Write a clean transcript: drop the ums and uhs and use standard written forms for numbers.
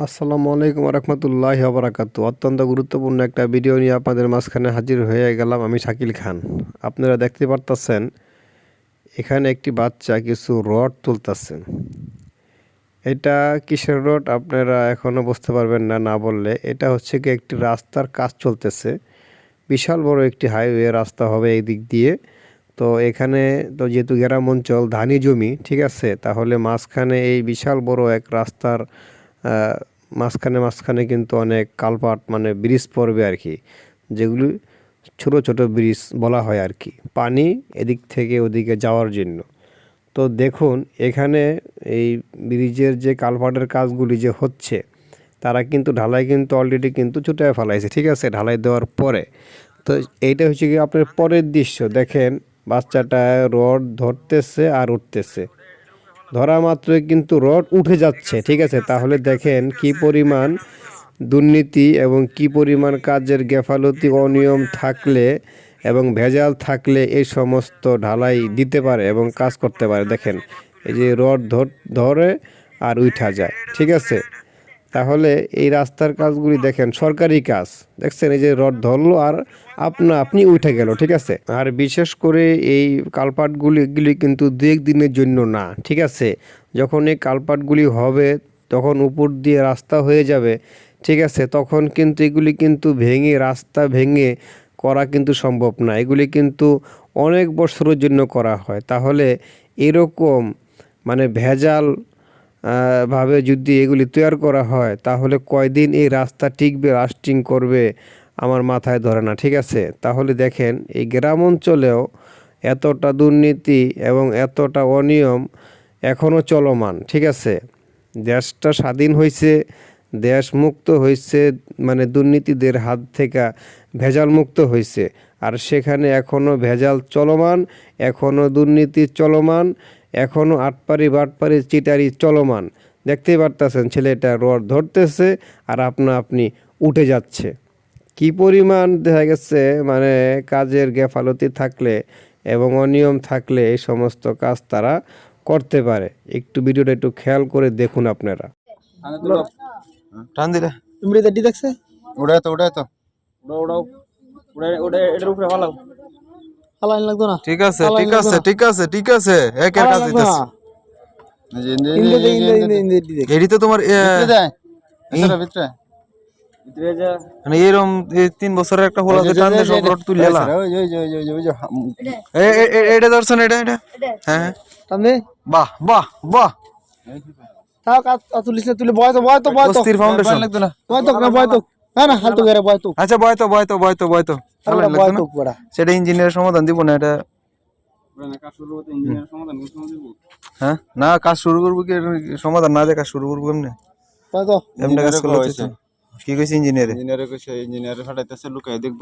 আসসালামু আলাইকুম রহমতুল্লাহি ওয়া বারাকাতুহু। অত্যন্ত গুরুত্বপূর্ণ একটা ভিডিও নিয়ে আপনাদের মাঝখানে হাজির হয়ে গেলাম। আমি শাকিল খান। আপনারা দেখতে পারতেছেন এখানে একটি বাচ্চা কিছু রড তুলতেছেন। এটা কিসের রড আপনারা এখনো বুঝতে পারবেন না, না বললে। এটা হচ্ছে কি একটি রাস্তার কাজ চলতেছে। বিশাল বড় একটি হাইওয়ে রাস্তা হবে এই দিক দিয়ে। তো এখানে তো যেহেতু গ্রাম অঞ্চল, ধানি জমি, ঠিক আছে, তাহলে মাঝখানে এই বিশাল বড় এক রাস্তার মাঝখানে কিন্তু অনেক কালপাট মানে ব্রিজ পড়বে আর কি, যেগুলি ছোট ছোট ব্রিজ বলা হয় আর কি, পানি এদিক থেকে ওদিকে যাওয়ার জন্য। তো দেখুন এখানে এই ব্রিজের যে কালপাটের কাজগুলি যে হচ্ছে, তারা কিন্তু ঢালাই কিন্তু অলরেডি কিন্তু ছুটায় ফেলাইছে, ঠিক আছে, ঢালাই দেওয়ার পরে। তো এইটা হচ্ছে কি আপনার পরের দৃশ্য। দেখেন বাচ্চাটা রড ধরতেছে আর উঠতেছে, ধরা মাত্রই কিন্তু রড উঠে যাচ্ছে, ঠিক আছে। তাহলে দেখেন কি পরিমাণ দুর্নীতি এবং কি পরিমাণ কাজের গাফালতি, অনিয়ম থাকলে এবং ভেজাল থাকলে এই সমস্ত ঢালাই দিতে পারে এবং কাজ করতে পারে। দেখেন এই যে রড ধরে আর উঠা যায়, ঠিক আছে। তাহলে এই রাস্তার কাজগুলি দেখেন সরকারি কাজ, দেখছেন এই যে রড ধরলো আর আপনি উঠে গেল, ঠিক আছে। আর বিশেষ করে এই কালপাটগুলি কিন্তু দু এক দিনের জন্য না, ঠিক আছে। যখন এই কালপাটগুলি হবে তখন উপর দিয়ে রাস্তা হয়ে যাবে, ঠিক আছে, তখন কিন্তু এগুলি কিন্তু রাস্তা ভেঙে করা কিন্তু সম্ভব না। এগুলি কিন্তু অনেক বছরের জন্য করা হয়। তাহলে এরকম মানে ভেজাল ভাবে যদি এগুলি তৈরি করা হয় তাহলে কয়দিন এই রাস্তা টিকবে, লাস্টিং করবে, আমার মাথায় ধরে না, ঠিক আছে। তাহলে দেখেন এই গ্রাম অঞ্চলেও এতটা দুর্নীতি এবং এতটা অনিয়ম এখনও চলমান, ঠিক আছে। দেশটা স্বাধীন হয়েছে, দেশ মুক্ত হয়েছে, মানে দুর্নীতিদের হাত থেকে ভেজাল মুক্ত হয়েছে, আর সেখানে এখনও ভেজাল চলমান, এখনও দুর্নীতি চলমান, এখনও আটপারি বাটপারি চিটারি চলমান। দেখতেই পারতেছেন ছেলেটা রড ধরতেছে আর আপনি উঠে যাচ্ছে। কি পরিমাণ দেখা গেছে মানে কাজের গাফালতি থাকলে এবং অনিয়ম থাকলে এই সমস্ত কাজ তারা করতে পারে। একটু ভিডিওটা একটু খেয়াল করে দেখুন আপনারা। টান দিলে তুমি রেডি দেখছে উড়াই তো উড়াও ওটা এটার উপরে ফালাও ফালাইন লাগতো না। ঠিক আছে একের কাজ দিতেছে এডিতে তোমার ভিতরে যা মানে এরকম 3 বছরের একটা হোলা টান দিয়ে সব রড তুলে এলা এটা দর্শন এটা হ্যাঁ টানে বাহ বাহ বাহ তাও কাজ তুলিস না, তুলে বয় তো বস্তির ফাউন্ডেশন লাগতো না, বয় তো না হালতো করে বয় তো। আচ্ছা বয় তো তাহলে বয় তো বড়া সেটা ইঞ্জিনিয়ার সমাধান দিব না এটা। কাজ শুরু হতে ইঞ্জিনিয়ার সমাধান দিব। হ্যাঁ না কাজ শুরু করব কি সমাধান না দিয়ে কাজ শুরু করব এমনি বয় তো এমনি কাজ করতে কি কইছে ইঞ্জিনিয়ারে কইছে ইঞ্জিনিয়ারে ফাটাইতেছে লুকাই দেখব।